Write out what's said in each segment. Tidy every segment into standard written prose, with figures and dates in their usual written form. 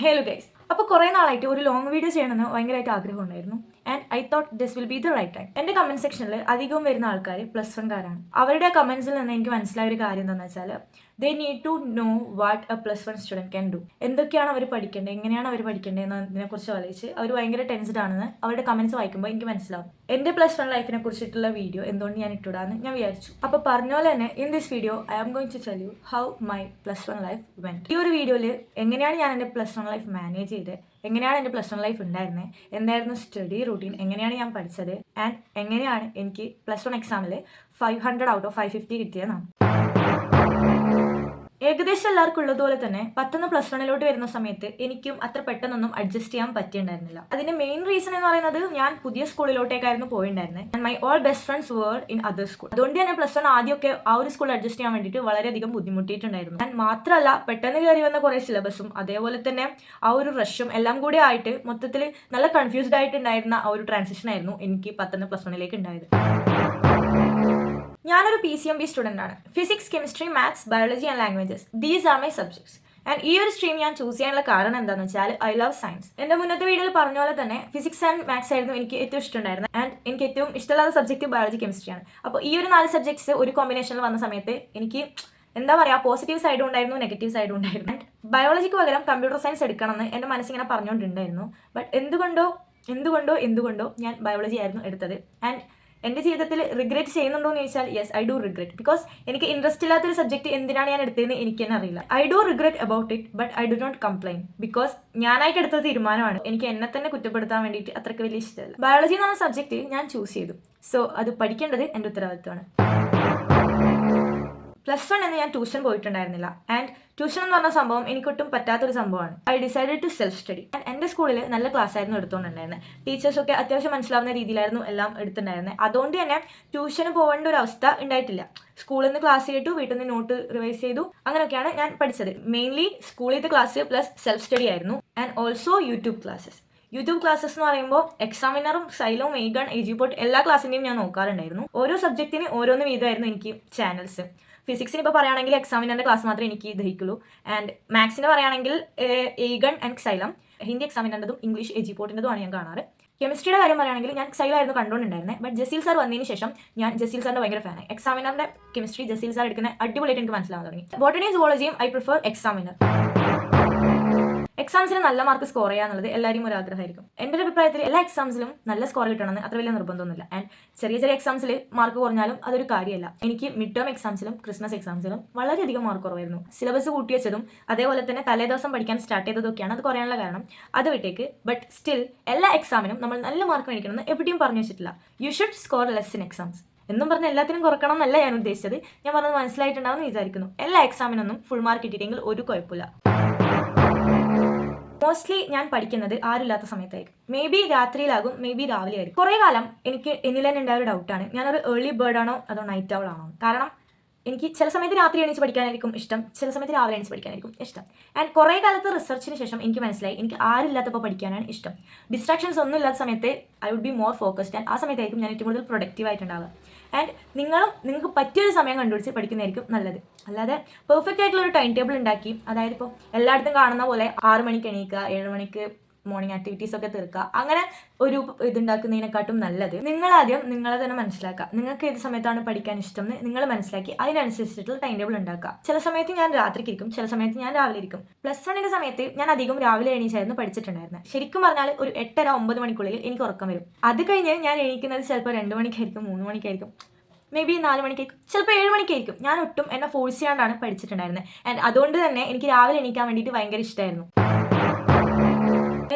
Hello guys, അപ്പോൾ കുറേ നാളായിട്ട് ഒരു ലോങ് വീഡിയോ ചെയ്യണമെന്ന് ഭയങ്കരമായിട്ട് ആഗ്രഹം ഉണ്ടായിരുന്നു. And I thought this will be the right time. എൻ്റെ കമന്റ് സെക്ഷനിൽ അധികവും വരുന്ന ആൾക്കാർ +1കാരാണ്. അവരുടെ കമന്റ്സിൽ നിന്ന് എനിക്ക് മനസ്സിലായ ഒരു കാര്യം എന്താണെന്ന് വെച്ചാൽ they need to know what a +1 student can do. എന്തൊക്കെയാണ് അവർ പഠിക്കേണ്ടത്, എങ്ങനെയാണ് അവർ പഠിക്കേണ്ടത് എന്നതിനെക്കുറിച്ച് ആലോചിച്ച് അവർ ഭയങ്കര ടെൻസ്ഡ് ആണെന്ന് അവരുടെ കമന്റ്സ് വായിക്കുമ്പോൾ എനിക്ക് മനസ്സിലാവും. എൻ്റെ +1 ലൈഫിനെ കുറിച്ചിട്ടുള്ള വീഡിയോ എന്തുകൊണ്ട് ഞാൻ ഇട്ടിടാന്ന് ഞാൻ വിചാരിച്ചു. അപ്പോൾ പറഞ്ഞ പോലെ തന്നെ in this video I am going to tell you how my +1 life went. ഈ ഒരു വീഡിയോയിൽ എങ്ങനെയാണ് ഞാൻ എൻ്റെ +1 ലൈഫ് മാനേജ് ചെയ്തത്, എങ്ങനെയാണ് എൻ്റെ +1 ലൈഫ് ഉണ്ടായിരുന്നത്, എന്തായിരുന്നു സ്റ്റഡി റൂട്ടീൻ, എങ്ങനെയാണ് ഞാൻ പഠിച്ചത്, ആൻഡ് എങ്ങനെയാണ് എനിക്ക് +1 എക്സാമിൽ 500 ഔട്ട് ഓഫ് 550 കിട്ടിയതെന്നാണ്. ഏകദേശം എല്ലാവർക്കും ഉള്ളതുപോലെ തന്നെ 10ന്ന് +1 വരുന്ന സമയത്ത് എനിക്കും അത്ര പെട്ടെന്നൊന്നും അഡ്ജസ്റ്റ് ചെയ്യാൻ പറ്റിയിട്ടുണ്ടായിരുന്നില്ല. അതിന്റെ മെയിൻ റീസൺ എന്ന് പറയുന്നത് ഞാൻ പുതിയ സ്കൂളിലോട്ടേക്കായിരുന്നു പോയിട്ടുണ്ടായിരുന്നത്. And my all best friends were in other school. അതുകൊണ്ട് തന്നെ +1 ആദ്യമൊക്കെ ആ ഒരു സ്കൂളിൽ അഡ്ജസ്റ്റ് ചെയ്യാൻ വേണ്ടിയിട്ട് വളരെയധികം ബുദ്ധിമുട്ടിയിട്ടുണ്ടായിരുന്നു. ആൻഡ് മാത്രമല്ല പെട്ടെന്ന് കയറി വന്ന കുറേ സിലബസും അതേപോലെ തന്നെ ആ ഒരു റഷും എല്ലാം കൂടി ആയിട്ട് മൊത്തത്തിൽ നല്ല കൺഫ്യൂസ്ഡ് ആയിട്ടുണ്ടായിരുന്ന ആ ഒരു ട്രാൻസിഷൻ ആയിരുന്നു എനിക്ക് 10ന്ന് +1 ഉണ്ടായത്. ഞാനൊരു PCMB സ്റ്റുഡൻ്റ് ആണ്. Physics, chemistry, maths, biology and languages, these are my subjects. And ഈ ഒരു സ്ട്രീം ഞാൻ ചൂസ് ചെയ്യാനുള്ള കാരണം എന്താണെന്ന് വെച്ചാൽ ഐ ലവ് സയൻസ്. എൻ്റെ മുന്നത്തെ വീഡിയോയിൽ പറഞ്ഞ പോലെ തന്നെ ഫിസിക്സ് ആൻഡ് മാത്സ് ആയിരുന്നു എനിക്ക് ഏറ്റവും ഇഷ്ടമുണ്ടായിരുന്നത്. ആൻഡ് എനിക്ക് ഏറ്റവും ഇഷ്ടമുള്ള സബ്ജക്റ്റ് ബയോളജി, കെമിസ്ട്രിയാണ്. അപ്പോൾ ഈ ഒരു 4 സബ്ജക്ട്സ് ഒരു കോമ്പിനേഷനിൽ വന്ന സമയത്ത് എനിക്ക് എന്താ പറയുക, പോസിറ്റീവ് സൈഡും ഉണ്ടായിരുന്നു, നെഗറ്റീവ് സൈഡും ഉണ്ടായിരുന്നു. ആൻഡ് ബയോളജിക്ക് പകരം കമ്പ്യൂട്ടർ സയൻസ് എടുക്കണമെന്ന് എൻ്റെ മനസ്സിങ്ങനെ പറഞ്ഞുകൊണ്ടുണ്ടായിരുന്നു. ബട്ട് എന്തുകൊണ്ടോ ഞാൻ ബയോളജി ആയിരുന്നു എടുത്തത്. ആൻഡ് എൻ്റെ ജീവിതത്തിൽ റിഗ്രറ്റ് ചെയ്യുന്നുണ്ടോ എന്ന് ചോദിച്ചാൽ yes, I do regret. Because എനിക്ക് ഇൻട്രസ്റ്റ് ഇല്ലാത്തൊരു സബ്ജക്ട് എന്തിനാണ് ഞാൻ എടുത്തതെന്ന് എനിക്ക് തന്നെ അറിയില്ല. I do regret about it, but I do not complain. Because ഞാനായിട്ട് എടുത്ത തീരുമാനമാണ്. എനിക്ക് എന്നെ തന്നെ കുറ്റപ്പെടുത്താൻ വേണ്ടിയിട്ട് അത്രയ്ക്ക് വലിയ ഇഷ്ടമല്ല. ബയോളജി എന്ന് പറഞ്ഞ സബ്ജക്ട് ഞാൻ ചൂസ് ചെയ്തു. സോ അത് പഠിക്കേണ്ടത് എൻ്റെ ഉത്തരവാദിത്വമാണ്. +1 എന്ന് ഞാൻ ട്യൂഷൻ പോയിട്ടുണ്ടായിരുന്നില്ല. ആൻഡ് ട്യൂഷൻ എന്ന് പറഞ്ഞ സംഭവം എനിക്കൊട്ടും പറ്റാത്തൊരു സംഭവമാണ്. I decided to self study. എൻ്റെ സ്കൂളിൽ നല്ല ക്ലാസ് ആയിരുന്നു എടുത്തുകൊണ്ടുണ്ടായിരുന്നത്. ടീച്ചേഴ്സൊക്കെ അത്യാവശ്യം മനസ്സിലാവുന്ന രീതിയിലായിരുന്നു എല്ലാം എടുത്തിട്ടുണ്ടായിരുന്നത്. അതുകൊണ്ട് തന്നെ ട്യൂഷന് പോകേണ്ട ഒരു അവസ്ഥ ഉണ്ടായിട്ടില്ല. സ്കൂളിൽ നിന്ന് ക്ലാസ് കേട്ടു, വീട്ടിൽ നിന്ന് നോട്ട് റിവൈസ് ചെയ്തു, അങ്ങനെയൊക്കെയാണ് ഞാൻ പഠിച്ചത്. മെയിൻലി സ്കൂളിലത്തെ ക്ലാസ് പ്ലസ് സെൽഫ് സ്റ്റഡി ആയിരുന്നു. ആൻഡ് ഓൾസോ യൂട്യൂബ് ക്ലാസ്സസ് എന്ന് പറയുമ്പോൾ എക്സാമിനറും സൈലവും എയ്ഗൺ എജിപോട്ട് എല്ലാ ക്ലാസ്സിൻ്റെയും ഞാൻ നോക്കാറുണ്ടായിരുന്നു. ഓരോ സബ്ജക്റ്റിന് ഓരോന്ന് വീതമായിരുന്നു എനിക്ക് ചാനൽസ്. ഫിസിക്സിന് ഇപ്പോൾ പറയുകയാണെങ്കിൽ എക്സാമിനറിൻ്റെ ക്ലാസ് മാത്രമേ എനിക്ക് ദഹിക്കുള്ളൂ. ആൻഡ് മാത്സിന് പറയുകയാണെങ്കിൽ എയ്ഗൺ ആൻഡ് സൈലം, ഹിന്ദി എക്സാമിനറിൻ്റെതും ഇംഗ്ലീഷ് എജിപോട്ടിൻ്റെതുമാണ് ഞാൻ കാണാറ്. കെമിസ്ട്രിയുടെ കാര്യം പറയുകയാണെങ്കിൽ ഞാൻ സൈലായിരുന്നു കണ്ടുകൊണ്ടുണ്ടായിരുന്നത്. ബട്ട് ജസീൽ സാർ വന്നതിന് ശേഷം ഞാൻ ജസീൽ സാറിൻ്റെ ഭയങ്കര ഫാനായി. എക്സാമിനറിൻ്റെ കെമിസ്ട്രി ജസീൽ സാർ എടുക്കുന്ന അടിപൊളിയായിട്ട് എനിക്ക് മനസ്സിലാവാൻ തുടങ്ങി. ബോട്ടണി സുവോളജിയും ഐ പ്രിഫർ എക്സാമിനർ. എക്സാംസിന് നല്ല മാർക്ക് സ്കോർ ചെയ്യുക എന്നുള്ളത് എല്ലാവരും ഒരു ആഗ്രഹമായിരിക്കും. എൻ്റെ ഒരു അഭിപ്രായത്തിൽ എല്ലാ എക്സാംസിലും നല്ല സ്കോർ കിട്ടണമെന്ന് അത്ര വലിയ നിർബന്ധമൊന്നുമില്ല. ആൻഡ് ചെറിയ എക്സാംസിൽ മാർക്ക് കുറഞ്ഞാലും അതൊരു കാര്യമല്ല. എനിക്ക് മിഡ് ടേം എക്സാംസിലും ക്രിസ്മസ് എക്സാംസിലും വളരെയധികം മാർക്ക് കുറവായിരുന്നു. സിലബസ് കൂട്ടി വെച്ചതും അതേപോലെ തന്നെ തലേദിവസം പഠിക്കാൻ സ്റ്റാർട്ട് ചെയ്തതൊക്കെയാണ് അത് കുറയാനുള്ള കാരണം. അത് വിട്ടേക്ക്. ബട്ട് സ്റ്റിൽ എല്ലാ എക്സാമിനും നമ്മൾ നല്ല മാർക്ക് മേടിക്കണമെന്ന് എവിടെയും പറഞ്ഞു വെച്ചിട്ടില്ല. You should score less in exams എന്നും പറഞ്ഞ് എല്ലാത്തിനും കുറക്കണം എന്നല്ല ഞാൻ ഉദ്ദേശിച്ചത്. ഞാൻ പറഞ്ഞത് മനസ്സിലായിട്ടുണ്ടാവുമെന്ന് വിചാരിക്കുന്നു. എല്ലാ എക്സാമിനൊന്നും ഫുൾ മാർക്ക് കിട്ടിയിട്ടെങ്കിൽ ഒരു കുഴപ്പമില്ല. മോസ്റ്റ്ലി ഞാൻ പഠിക്കുന്നത് ആരുമില്ലാത്ത സമയത്തായിരിക്കും. മേ ബി രാത്രിയിലാകും, മേ ബി രാവിലെ ആയിരിക്കും. കുറേ കാലം എനിക്ക് എന്നിൽ തന്നെ ഉണ്ടായ ഒരു ഡൗട്ടാണ്, ഞാനൊരു ഏർലി ബേർഡ് ആണോ അതോ നൈറ്റ് ഔൾ ആണോ. കാരണം എനിക്ക് ചില സമയത്ത് രാത്രി എണീച്ച് പഠിക്കാനായിരിക്കും ഇഷ്ടം, ചില സമയത്ത് രാവിലെ എണീച്ച് പഠിക്കാനായിരിക്കും ഇഷ്ടം. ആൻഡ് കുറേ കാലത്ത് റിസർച്ചിന് ശേഷം എനിക്ക് മനസ്സിലായി എനിക്ക് ആരില്ലാത്തപ്പോൾ പഠിക്കാനാണ് ഇഷ്ടം. ഡിസ്ട്രാക്ഷൻസ് ഒന്നും ഇല്ലാത്ത സമയത്ത് I would be more focused. And ആ സമയത്തായിരിക്കും ഞാൻ ഏറ്റവും കൂടുതൽ പ്രൊഡക്റ്റീവ് ആയിട്ടുണ്ടാവുക. ആൻഡ് നിങ്ങൾക്ക് പറ്റിയൊരു സമയം കണ്ടുപിടിച്ച് പഠിക്കുന്നതായിരിക്കും നല്ലത്. അല്ലാതെ പെർഫെക്റ്റ് ആയിട്ടുള്ള ഒരു ടൈം ടേബിൾ ഉണ്ടാക്കി, അതായത് ഇപ്പോൾ എല്ലായിടത്തും കാണുന്ന പോലെ 6 മണിക്ക് എണീക്കുക, 7 മണിക്ക് മോർണിംഗ് ആക്ടിവിറ്റീസ് ഒക്കെ തീർക്കുക, അങ്ങനെ ഒരു ഇതുണ്ടാക്കുന്നതിനെക്കാട്ടും നല്ലത് നിങ്ങൾ ആദ്യം നിങ്ങളെ തന്നെ മനസ്സിലാക്കുക. നിങ്ങൾക്ക് ഏത് സമയത്താണ് പഠിക്കാൻ ഇഷ്ടം എന്ന് നിങ്ങൾ മനസ്സിലാക്കി അതിനനുസരിച്ചിട്ടുള്ള ടൈം ടേബിൾ ഉണ്ടാക്കുക. ചില സമയത്ത് ഞാൻ രാത്രിക്ക് ഇരിക്കും, ചില സമയത്ത് ഞാൻ രാവിലെ ഇരിക്കും. +1 സമയത്ത് ഞാൻ അധികം രാവിലെ എണീച്ചായിരുന്നു പഠിച്ചിട്ടുണ്ടായിരുന്നത്. ശരിക്കും പറഞ്ഞാൽ ഒരു 8:30-9 മണിക്കുള്ളിൽ എനിക്ക് ഉറക്കം വരും. അത് കഴിഞ്ഞ് ഞാൻ എണീക്കുന്നത് ചിലപ്പോൾ 2 മണിക്കായിരിക്കും, 3 മണിക്കായിരിക്കും, മേ ബി 4 മണിക്കായിരിക്കും, ചിലപ്പോൾ 7 മണിക്കായിരിക്കും. ഞാൻ ഒട്ടും എന്നെ ഫോഴ്സ് ചെയ്യാണ്ടാണ് പഠിച്ചിട്ടുണ്ടായിരുന്നത്. ആൻഡ് അതുകൊണ്ട് തന്നെ എനിക്ക് രാവിലെ എണീക്കാൻ വേണ്ടിയിട്ട് ഭയങ്കര ഇഷ്ടമായിരുന്നു.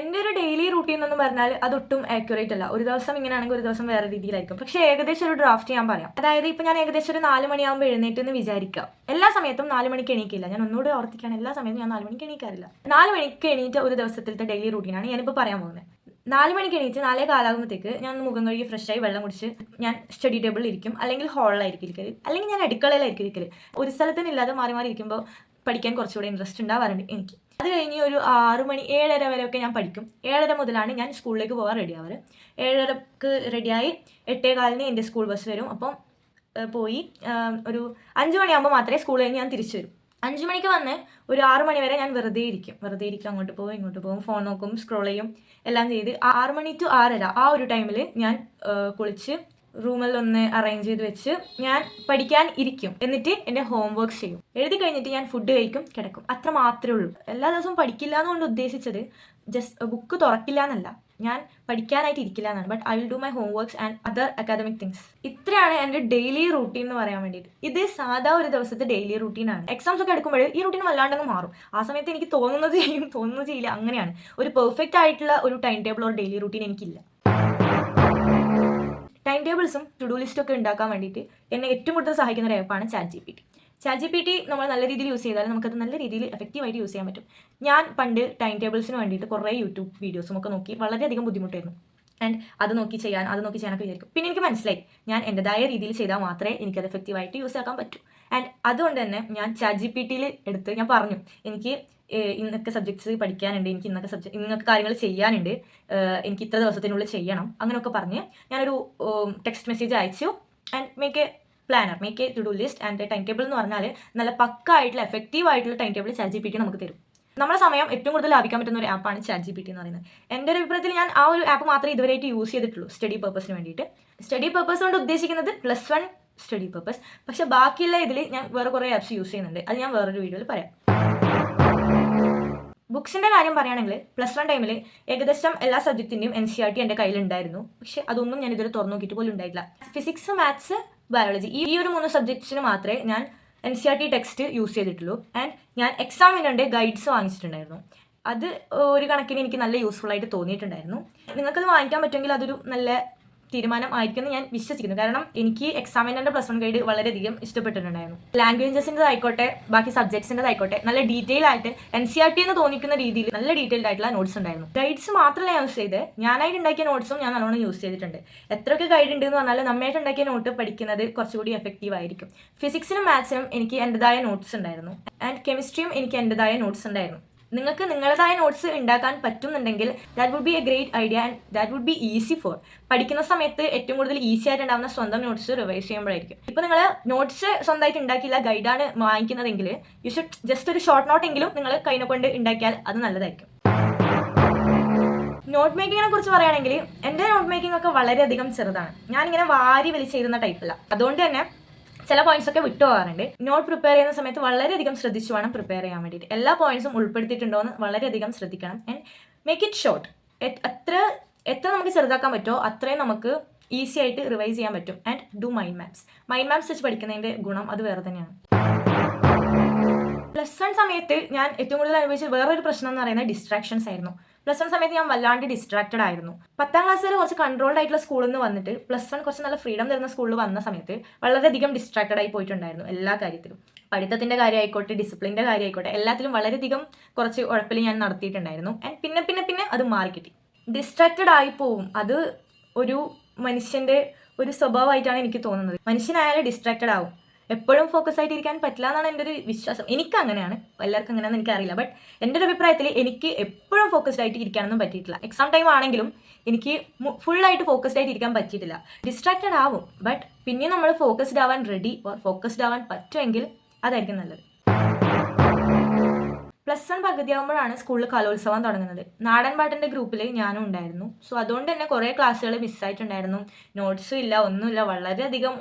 എൻ്റെ ഒരു ഡെയിലി റൂട്ടീൻ എന്ന് പറഞ്ഞാൽ അതൊട്ടും ആക്യുറേറ്റ് അല്ല. ഒരു ദിവസം ഇങ്ങനെയാണെങ്കിൽ ഒരു ദിവസം വേറെ രീതിയിലായിരിക്കും. പക്ഷേ ഏകദേശം ഒരു ഡ്രാഫ്റ്റ് ഞാൻ പറയാം. അതായത് ഇപ്പോൾ ഞാൻ ഏകദേശം ഒരു 4 മണിയാകുമ്പോൾ എഴുന്നേറ്റ് എന്ന് വിചാരിക്കാം. എല്ലാ സമയത്തും 4 മണിക്ക് എണീക്കില്ല. ഞാൻ ഒന്നുകൂടി ഓർത്തിക്കാണ്, എല്ലാ സമയത്തും ഞാൻ 4 മണിക്ക് എണീക്കാറില്ല. 4 മണിക്ക് എണീറ്റ ഒരു ദിവസത്തിലത്തെ ഡെയിലി റൂട്ടീനാണ് ഞാനിപ്പോൾ പറയാൻ പോകുന്നത്. 4 മണിക്ക് എണീറ്റ് 4:15 ഞാൻ മുഖം കഴുകി ഫ്രഷായി വെള്ളം കുടിച്ച് ഞാൻ സ്റ്റഡി ടേബിളിൽ ഇരിക്കും, അല്ലെങ്കിൽ ഹാളിലായിരിക്കും ഇരിക്കൽ, അല്ലെങ്കിൽ ഞാൻ അടുക്കളയിലായിരിക്കും ഇരിക്കൽ. ഒരു സ്ഥലത്തിന് ഇല്ലാതെ മാറി മാറി ഇരിക്കുമ്പോൾ പഠിക്കാൻ കുറച്ചുകൂടെ ഇൻട്രസ്റ്റ് ഉണ്ടാവാറുണ്ട് എനിക്ക്. അത് കഴിഞ്ഞ് ഒരു 6 മണി 7:30 വരെയൊക്കെ ഞാൻ പഠിക്കും. 7:30 മുതലാണ് ഞാൻ സ്കൂളിലേക്ക് പോകാൻ റെഡി ആവാറ്. 7:30ക്ക് റെഡിയായി 8:15 എൻ്റെ സ്കൂൾ ബസ് വരും. അപ്പം പോയി ഒരു 5 മണിയാകുമ്പോൾ മാത്രമേ സ്കൂളിൽ കഴിഞ്ഞ് ഞാൻ തിരിച്ചു വരും. 5 മണിക്ക് വന്ന് ഒരു 6 മണി വരെ ഞാൻ വെറുതെ ഇരിക്കും, അങ്ങോട്ട് പോകും ഇങ്ങോട്ട് പോകും, ഫോൺ നോക്കും, സ്ക്രോൾ ചെയ്യും, എല്ലാം ചെയ്ത് 6 മണി ടു 6:30 ആ ഒരു ടൈമിൽ ഞാൻ കുളിച്ച് റൂമിൽ ഒന്ന് അറേഞ്ച് ചെയ്ത് വെച്ച് ഞാൻ പഠിക്കാൻ ഇരിക്കും. എന്നിട്ട് എൻ്റെ ഹോംവർക്ക് ചെയ്യും. എഴുതി കഴിഞ്ഞിട്ട് ഞാൻ ഫുഡ് കഴിക്കും, കിടക്കും. അത്ര മാത്രമേ ഉള്ളൂ. എല്ലാ ദിവസവും പഠിക്കില്ല എന്നുകൊണ്ട് ഉദ്ദേശിച്ചത് ജസ്റ്റ് ബുക്ക് തുറക്കില്ല എന്നല്ല, ഞാൻ പഠിക്കാനായിട്ട് ഇരിക്കില്ല എന്നാണ്. But I will do my homeworks and other academic things. ഇത്രയാണ് എൻ്റെ ഡെയിലി റൂട്ടീൻ എന്ന് പറയാൻ വേണ്ടിയിട്ട്. ഇത് സാധാ ഒരു ദിവസത്തെ ഡെയിലി റൂട്ടീനാണ്. എക്സാംസ് ഒക്കെ എടുക്കുമ്പോൾ ഈ റൂട്ടീൻ വല്ലാണ്ടങ്ങ് മാറും. ആ സമയത്ത് എനിക്ക് തോന്നുന്നത് ചെയ്യും, തോന്നുന്നത് ചെയ്യില്ല, അങ്ങനെയാണ്. ഒരു പെർഫെക്റ്റ് ആയിട്ടുള്ള ഒരു time table or daily routine എനിക്കില്ല. ടൈം ടേബിൾസും ടു ഡു ലിസ്റ്റും ഒക്കെ ഉണ്ടാക്കാൻ വേണ്ടിയിട്ട് എന്നെ ഏറ്റവും കൂടുതൽ സഹായിക്കുന്ന ഒരു ആപ്പാണ് ChatGPT. ChatGPT നമ്മൾ നല്ല രീതിയിൽ യൂസ് ചെയ്താൽ നമുക്കത് നല്ല രീതിയിൽ എഫക്റ്റീവായിട്ട് യൂസ് ചെയ്യാൻ പറ്റും. ഞാൻ പണ്ട് ടൈം ടേബിൾസിന് വേണ്ടിയിട്ട് കുറേ യൂട്യൂബ് വീഡിയോസും ഒക്കെ നോക്കി വളരെയധികം ബുദ്ധിമുട്ടായിരുന്നു. ആൻഡ് അത് നോക്കി ചെയ്യാനൊക്കെ വിചാരിക്കും. പിന്നെ എനിക്ക് മനസ്സിലായി ഞാൻ എൻ്റെതായ രീതിയിൽ ചെയ്താൽ മാത്രമേ എനിക്കത് എഫക്റ്റീവായിട്ട് യൂസ് ആക്കാൻ പറ്റൂ. ആൻഡ് അതുകൊണ്ട് തന്നെ ഞാൻ ChatGPTയിൽ എടുത്ത് ഞാൻ പറഞ്ഞു, എനിക്ക് ഇന്നൊക്കെ സബ്ജക്ട്സ് പഠിക്കാനുണ്ട്, എനിക്ക് ഇന്നൊക്കെ കാര്യങ്ങൾ ചെയ്യാനുണ്ട്, എനിക്ക് ഇത്ര ദിവസത്തിനുള്ളിൽ ചെയ്യണം, അങ്ങനെയൊക്കെ പറഞ്ഞ് ഞാനൊരു ടെക്സ്റ്റ് മെസ്സേജ് അയച്ചു. And make a to do list and time table എന്ന് പറഞ്ഞാൽ നല്ല പക്കായിട്ടുള്ള എഫക്റ്റീവ് ആയിട്ടുള്ള ടൈം ടേബിൾ ChatGPT നമുക്ക് തരും. നമ്മുടെ സമയം ഏറ്റവും കൂടുതൽ ലാഭിക്കാൻ പറ്റുന്ന ഒരു ആപ്പാണ് ChatGPT എന്ന് പറയുന്നത്. എൻ്റെ ഒരു അഭിപ്രായത്തിൽ ഞാൻ ആ ഒരു ആപ്പ് മാത്രമേ ഇതുവരെയായിട്ട് യൂസ് ചെയ്തിട്ടുള്ളൂ സ്റ്റഡി പർപ്പസിന് വേണ്ടിയിട്ട്. സ്റ്റഡി പർപ്പസ് കൊണ്ട് ഉദ്ദേശിക്കുന്നത് +1 സ്റ്റഡി പർപ്പസ്. പക്ഷെ ബാക്കിയുള്ള ഇതിൽ ഞാൻ വേറെ കുറേ ആപ്സ് യൂസ് ചെയ്യുന്നുണ്ട്. അത് ഞാൻ വേറൊരു വീഡിയോയിൽ പറയാം. ബുക്സിൻ്റെ കാര്യം പറയുകയാണെങ്കിൽ +1 ടൈമിൽ ഏകദേശം എല്ലാ സബ്ജക്റ്റിൻ്റെയും NCERT എൻ്റെ കയ്യിലുണ്ടായിരുന്നു. പക്ഷെ അതൊന്നും ഞാൻ ഇതുവരെ തുറന്നു നോക്കിയിട്ട് പോലും ഉണ്ടായില്ല. ഫിസിക്സ്, മാത്സ്, ബയോളജി ഈ ഒരു 3 സബ്ജക്ട്സിന് മാത്രമേ ഞാൻ NCERT ടെക്സ്റ്റ് യൂസ് ചെയ്തിട്ടുള്ളൂ. ആൻഡ് ഞാൻ എക്സാമിനുണ്ട് ഗൈഡ്സ് വാങ്ങിച്ചിട്ടുണ്ടായിരുന്നു. അത് ഒരു കണക്കിന് എനിക്ക് നല്ല യൂസ്ഫുൾ ആയിട്ട് തോന്നിയിട്ടുണ്ടായിരുന്നു. നിങ്ങൾക്കത് വാങ്ങിക്കാൻ പറ്റുമെങ്കിൽ അതൊരു നല്ല തീരുമാനം ആയിരിക്കുമെന്ന് ഞാൻ വിശ്വസിക്കുന്നു. കാരണം എനിക്ക് എക്സാമിനറിൻ്റെ +1 ഗൈഡ് വളരെയധികം ഇഷ്ടപ്പെട്ടിട്ടുണ്ടായിരുന്നു. ലാംഗ്വേജസിൻ്റെതായിക്കോട്ടെ ബാക്കി സബ്ജക്ട്സിൻ്റെതായിക്കോട്ടെ നല്ല ഡീറ്റെയിൽ ആയിട്ട് NCERT എന്ന് തോന്നിക്കുന്ന രീതിയിൽ നല്ല ഡീറ്റെയിൽഡ് ആയിട്ടുള്ള നോട്ട്സ് ഉണ്ടായിരുന്നു. ഗൈഡ്സ് മാത്രമല്ല യൂസ് ചെയ്ത് ഞാനായിട്ട് ഉണ്ടാക്കിയ നോട്ട്സും ഞാൻ നല്ലോണം യൂസ് ചെയ്തിട്ടുണ്ട്. എത്രയൊക്കെ ഗൈഡ് ഉണ്ട് എന്ന് പറഞ്ഞാൽ നമ്മായിട്ട് ഉണ്ടാക്കിയ നോട്ട് പഠിക്കുന്നത് കുറച്ചുകൂടി എഫക്റ്റീവ് ആയിരിക്കും. ഫിസിക്സിനും മാത്സിനും എനിക്ക് എൻ്റെതായ നോട്ട്സ് ഉണ്ടായിരുന്നു. ആൻഡ് കെമിസ്ട്രിയും എനിക്ക് എൻ്റെതായ നോട്ട്സ് ഉണ്ടായിരുന്നു. നിങ്ങൾക്ക് നിങ്ങളുടേതായ നോട്ട്സ് ഉണ്ടാക്കാൻ പറ്റുന്നുണ്ടെങ്കിൽ that would be a great idea and that would be easy for. പഠിക്കുന്ന സമയത്ത് ഏറ്റവും കൂടുതൽ ഈസി ആയിട്ട് ഉണ്ടാകുന്ന സ്വന്തം നോട്ട്സ് റിവൈസ് ചെയ്യുമ്പോഴായിരിക്കും. ഇപ്പോൾ നിങ്ങൾ നോട്ട്സ് സ്വന്തമായിട്ട് ഉണ്ടാക്കിയില്ല, ഗൈഡാണ് വാങ്ങിക്കുന്നതെങ്കിൽ യു ഷുഡ് ജസ്റ്റ് ഒരു ഷോർട്ട് നോട്ടെങ്കിലും നിങ്ങൾ കൈനെ കൊണ്ട് ഉണ്ടാക്കിയാൽ അത് നല്ലതായിരിക്കും. നോട്ട് മേക്കിങ്ങിനെ കുറിച്ച് പറയുകയാണെങ്കിൽ എൻ്റെ നോട്ട് മേക്കിംഗ് ഒക്കെ വളരെയധികം ചെറുതാണ്. ഞാനിങ്ങനെ വാരി വലിച്ച് എഴുതുന്ന ടൈപ്പല്ല. അതുകൊണ്ട് തന്നെ ചില പോയിന്റ്സ് ഒക്കെ വിട്ടു പോകാറുണ്ട്. നോട്ട് പ്രിപ്പയർ ചെയ്യുന്ന സമയത്ത് വളരെയധികം ശ്രദ്ധിച്ചു വേണം പ്രിപ്പയർ ചെയ്യാൻ വേണ്ടിയിട്ട്. എല്ലാ പോയിന്റ്സും ഉൾപ്പെടുത്തിയിട്ടുണ്ടോ എന്ന് വളരെയധികം ശ്രദ്ധിക്കണം. And make it short. എത്ര നമുക്ക് ചെറുതാക്കാൻ പറ്റുമോ അത്രയും നമുക്ക് ഈസി ആയിട്ട് റിവൈസ് ചെയ്യാൻ പറ്റും. ആൻഡ് ഡു മൈൻഡ് മാപ്സ് വെച്ച് പഠിക്കുന്നതിൻ്റെ ഗുണം അത് വേറെ തന്നെയാണ്. +1 സമയത്ത് ഞാൻ ഏറ്റവും കൂടുതൽ അനുഭവിച്ച വേറൊരു പ്രശ്നം എന്ന് പറയുന്നത് ഡിസ്ട്രാക്ഷൻസ് ആയിരുന്നു. +1 സമയത്ത് ഞാൻ വല്ലാണ്ട് ഡിസ്ട്രാക്റ്റഡ് ആയിരുന്നു. 10ാം ക്ലാസ് വരെ കുറച്ച് കൺട്രോൾഡ് ആയിട്ടുള്ള സ്കൂളിൽ നിന്ന് വന്നിട്ട് +1 കുറച്ച് നല്ല ഫ്രീഡം തരുന്ന സ്കൂളിൽ വന്ന സമയത്ത് വളരെയധികം ഡിസ്ട്രാക്റ്റഡ് ആയി പോയിട്ടുണ്ടായിരുന്നു. എല്ലാ കാര്യത്തിലും, പഠിത്തത്തിൻ്റെ കാര്യമായിക്കോട്ടെ ഡിസിപ്ലിൻ്റെ കാര്യമായിക്കോട്ടെ എല്ലാത്തിലും വളരെയധികം കുറച്ച് ഉഴപ്പിൽ ഞാൻ നടത്തിയിട്ടുണ്ടായിരുന്നു. ആൻഡ് പിന്നെ അത് മാറിക്കിട്ടി. ഡിസ്ട്രാക്റ്റഡ് ആയി പോവും, അത് ഒരു മനുഷ്യൻ്റെ ഒരു സ്വഭാവമായിട്ടാണ് എനിക്ക് തോന്നുന്നത്. മനുഷ്യനായാലും ഡിസ്ട്രാക്റ്റഡ് ആവും. എപ്പോഴും ഫോക്കസ് ആയിട്ട് ഇരിക്കാൻ പറ്റില്ല എന്നാണ് എൻ്റെ ഒരു വിശ്വാസം. എനിക്ക് അങ്ങനെയാണ്, എല്ലാവർക്കും അങ്ങനെയാണെന്ന് എനിക്കറിയില്ല. ബട്ട് എൻ്റെ ഒരു അഭിപ്രായത്തിൽ എനിക്ക് എപ്പോഴും ഫോക്കസ്ഡ് ആയിട്ട് ഇരിക്കാനൊന്നും പറ്റിയിട്ടില്ല. എക്സാം ടൈം ആണെങ്കിലും എനിക്ക് ഫുള്ളായിട്ട് ഫോക്കസ്ഡ് ആയിട്ട് ഇരിക്കാൻ പറ്റിയിട്ടില്ല. ഡിസ്ട്രാക്റ്റഡ് ആവും, ബട്ട് പിന്നെ നമ്മൾ ഫോക്കസ്ഡ് ആവാൻ റെഡി ഓർ ഫോക്കസ്ഡ് ആവാൻ പറ്റുമെങ്കിൽ അതായിരിക്കും നല്ലത്. +1 പകുതിയാകുമ്പോഴാണ് സ്കൂളിൽ കലോത്സവം തുടങ്ങുന്നത്. നാടൻ പാട്ടിൻ്റെ ഗ്രൂപ്പിൽ ഞാനും ഉണ്ടായിരുന്നു. സോ അതുകൊണ്ട് തന്നെ കുറേ ക്ലാസ്സുകൾ മിസ്സായിട്ടുണ്ടായിരുന്നു. നോട്ട്സും ഇല്ല, ഒന്നുമില്ല. വളരെയധികം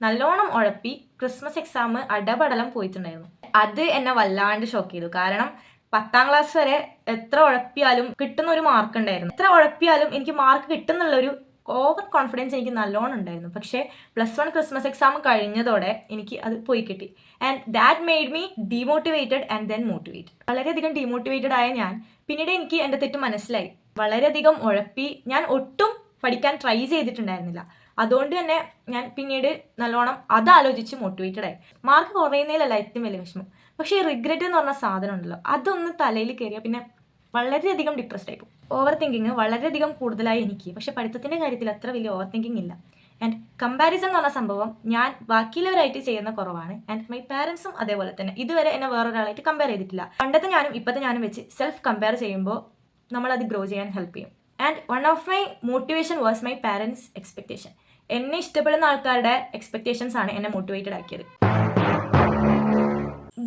നല്ലോണം ഉഴപ്പി ക്രിസ്മസ് എക്സാം അടപടലം പോയിട്ടുണ്ടായിരുന്നു. അത് എന്നെ വല്ലാണ്ട് ഷോക്ക് ചെയ്തു. കാരണം 10ാം ക്ലാസ് വരെ എത്ര ഉഴപ്പിയാലും കിട്ടുന്ന ഒരു മാർക്ക് ഉണ്ടായിരുന്നു. എത്ര ഉഴപ്പിയാലും എനിക്ക് മാർക്ക് കിട്ടുന്നുള്ളൊരു ഓവർ കോൺഫിഡൻസ് എനിക്ക് നല്ലോണം ഉണ്ടായിരുന്നു. പക്ഷേ +1 ക്രിസ്മസ് എക്സാം കഴിഞ്ഞതോടെ എനിക്ക് അത് പോയി കിട്ടി. And that made me demotivated and then motivated. വളരെയധികം ഡീമോട്ടിവേറ്റഡ് ആയ ഞാൻ പിന്നീട് എനിക്ക് എൻ്റെ തെറ്റ് മനസ്സിലായി. വളരെയധികം ഉഴപ്പി ഞാൻ ഒട്ടും പഠിക്കാൻ ട്രൈ ചെയ്തിട്ടുണ്ടായിരുന്നില്ല. അതുകൊണ്ട് തന്നെ ഞാൻ പിന്നീട് നല്ലോണം അതാലോചിച്ച് മോട്ടിവേറ്റഡ് ആയി. മാർക്ക് കുറയുന്നതിലല്ല ഏറ്റവും വലിയ വിഷമം, പക്ഷേ ഈ റിഗ്രറ്റ് എന്ന് പറഞ്ഞ സാധനം ഉണ്ടല്ലോ, അതൊന്ന് തലയിൽ കയറിയാൽ പിന്നെ വളരെയധികം ഡിപ്രസ്ഡ് ആയി പോകും. ഓവർ തിങ്കിങ് വളരെയധികം കൂടുതലായി എനിക്ക്. പക്ഷേ പഠിത്തത്തിൻ്റെ കാര്യത്തിൽ അത്ര വലിയ ഓവർ തിങ്കിങ് ഇല്ല. ആൻഡ് കമ്പാരിസൺ എന്ന് പറഞ്ഞ സംഭവം ഞാൻ ബാക്കിയുള്ളവരായിട്ട് ചെയ്യുന്ന കുറവാണ്. ആൻഡ് മൈ പാരൻസും അതേപോലെ തന്നെ ഇതുവരെ എന്നെ വേറൊരാളായിട്ട് കമ്പയർ ചെയ്തിട്ടില്ല. പണ്ടത്തെ ഞാനും ഇപ്പോഴത്തെ ഞാനും വെച്ച് സെൽഫ് കമ്പയർ ചെയ്യുമ്പോൾ നമ്മളത് ഗ്രോ ചെയ്യാൻ ഹെൽപ്പ് ചെയ്യും. And one of my motivation was my parents expectation. എന്നെ ഇഷ്ടപ്പെടുന്ന ആൾക്കാരുടെ എക്സ്പെക്റ്റേഷൻസ് ആണ് എന്നെ മോട്ടിവേറ്റഡ് ആക്കിയത്.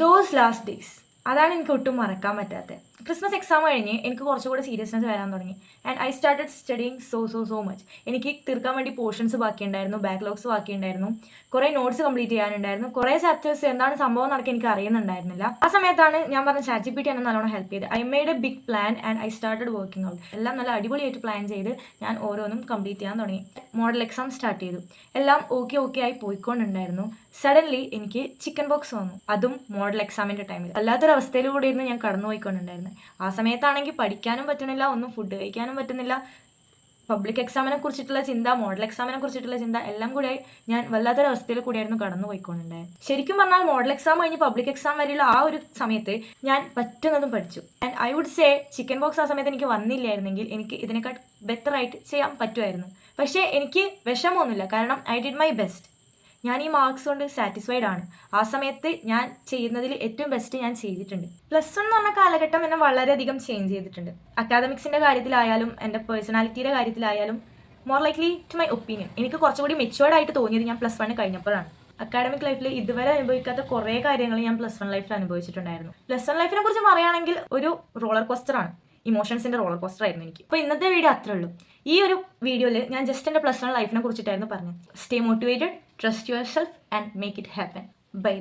ദോസ് ലാസ്റ്റ് ഡേയ്സ് അതാണ് എനിക്ക് ഒട്ടും മറക്കാൻ പറ്റാത്തത്. ക്രിസ്മസ് എക്സാം കഴിഞ്ഞ് എനിക്ക് കുറച്ചുകൂടി സീരിയസ്നെസ് വരാൻ തുടങ്ങി. And I started studying so much. എനിക്ക് തീർക്കാൻ വേണ്ടി പോർഷൻസ് ബാക്കിയുണ്ടായിരുന്നു, ബാക്ക്ലോഗ്സ് ബാക്കിയുണ്ടായിരുന്നു, കുറേ നോട്ട്സ് കംപ്ലീറ്റ് ചെയ്യാനുണ്ടായിരുന്നു, കുറേ ചാപ്റ്റേഴ്സ് എന്താണ് സംഭവം നടക്കുക എനിക്ക് അറിയുന്നുണ്ടായിരുന്നില്ല. ആ സമയത്താണ് ഞാൻ പറഞ്ഞ ChatGPT എന്നെ നല്ലോണം ഹെൽപ്പ് ചെയ്ത്. I made a big plan and I started working out. എല്ലാം നല്ല അടിപൊളിയായിട്ട് പ്ലാൻ ചെയ്ത് ഞാൻ ഓരോന്നും കംപ്ലീറ്റ് ചെയ്യാൻ തുടങ്ങി. മോഡൽ എക്സാം സ്റ്റാർട്ട് ചെയ്തു. എല്ലാം ഓക്കെ ആയി പോയിക്കൊണ്ടുണ്ടായിരുന്നു. സഡൻലി എനിക്ക് ചിക്കൻ ബോക്സ് വന്നു, അതും മോഡൽ എക്സാമിൻ്റെ ടൈമിൽ. അല്ലാത്തൊരവസ്ഥയിലൂടെ ഇരുന്ന് ഞാൻ കടന്നു പോയിക്കൊണ്ടുണ്ടായിരുന്നു. ആ സമയത്താണെങ്കിൽ പഠിക്കാനും പറ്റുന്നില്ല, ഒന്നും ഫുഡ് കഴിക്കാനും പറ്റുന്നില്ല. പബ്ലിക് എക്സാമിനെ കുറിച്ചിട്ടുള്ള ചിന്ത, മോഡൽ എക്സാമിനെ കുറിച്ചിട്ടുള്ള ചിന്ത എല്ലാം കൂടെ ഞാൻ വല്ലാത്തൊരവസ്ഥയിൽ കൂടിയായിരുന്നു കടന്നു പോയിക്കൊണ്ടുണ്ടായത്. ശരിക്കും പറഞ്ഞാൽ മോഡൽ എക്സാം കഴിഞ്ഞ് പബ്ലിക് എക്സാം വരെയുള്ള ആ ഒരു സമയത്ത് ഞാൻ പറ്റുന്നതും പഠിച്ചു. And I would say chicken pox ആ സമയത്ത് എനിക്ക് വന്നില്ലായിരുന്നെങ്കിൽ എനിക്ക് ഇതിനേക്കാൾ ബെറ്റർ ആയിട്ട് ചെയ്യാൻ പറ്റുമായിരുന്നു. പക്ഷേ എനിക്ക് വിഷമമൊന്നുമില്ല, കാരണം ഐ ഡിഡ് മൈ ബെസ്റ്റ്. ഞാൻ ഈ മാർക്സ് കൊണ്ട് സാറ്റിസ്ഫൈഡ് ആണ്. ആ സമയത്ത് ഞാൻ ചെയ്യുന്നതിൽ ഏറ്റവും ബെസ്റ്റ് ഞാൻ ചെയ്തിട്ടുണ്ട്. +1 എന്ന് പറഞ്ഞ കാലഘട്ടം എന്നെ വളരെയധികം ചേഞ്ച് ചെയ്തിട്ടുണ്ട്. അക്കാദമിക്സിൻ്റെ കാര്യത്തിലായാലും എൻ്റെ പേഴ്സണാലിറ്റിയുടെ കാര്യത്തിലായാലും, more likely to my opinion, എനിക്ക് കുറച്ചുകൂടി മെച്യൂർഡ് ആയിട്ട് തോന്നിയത് ഞാൻ +1 കഴിഞ്ഞപ്പോഴാണ്. അക്കാഡമിക് ലൈഫിൽ ഇതുവരെ അനുഭവിക്കാത്ത കുറേ കാര്യങ്ങൾ ഞാൻ +1 ലൈഫിൽ അനുഭവിച്ചിട്ടുണ്ടായിരുന്നു. +1 ലൈഫിനെ കുറിച്ച് പറയുകയാണെങ്കിൽ ഒരു റോളർ കോസ്റ്ററാണ്, ഇമോഷൻസിൻ്റെ റോളർ കോസ്റ്റർ ആയിരുന്നു എനിക്ക്. അപ്പോൾ ഇന്നത്തെ വീഡിയോ അത്രേ ഉള്ളൂ. ഈ ഒരു വീഡിയോയിൽ ഞാൻ ജസ്റ്റ് എൻ്റെ +1 ലൈഫിനെ കുറിച്ചിട്ടായിരുന്നു പറഞ്ഞത്. Stay motivated, trust yourself and make it happen. By.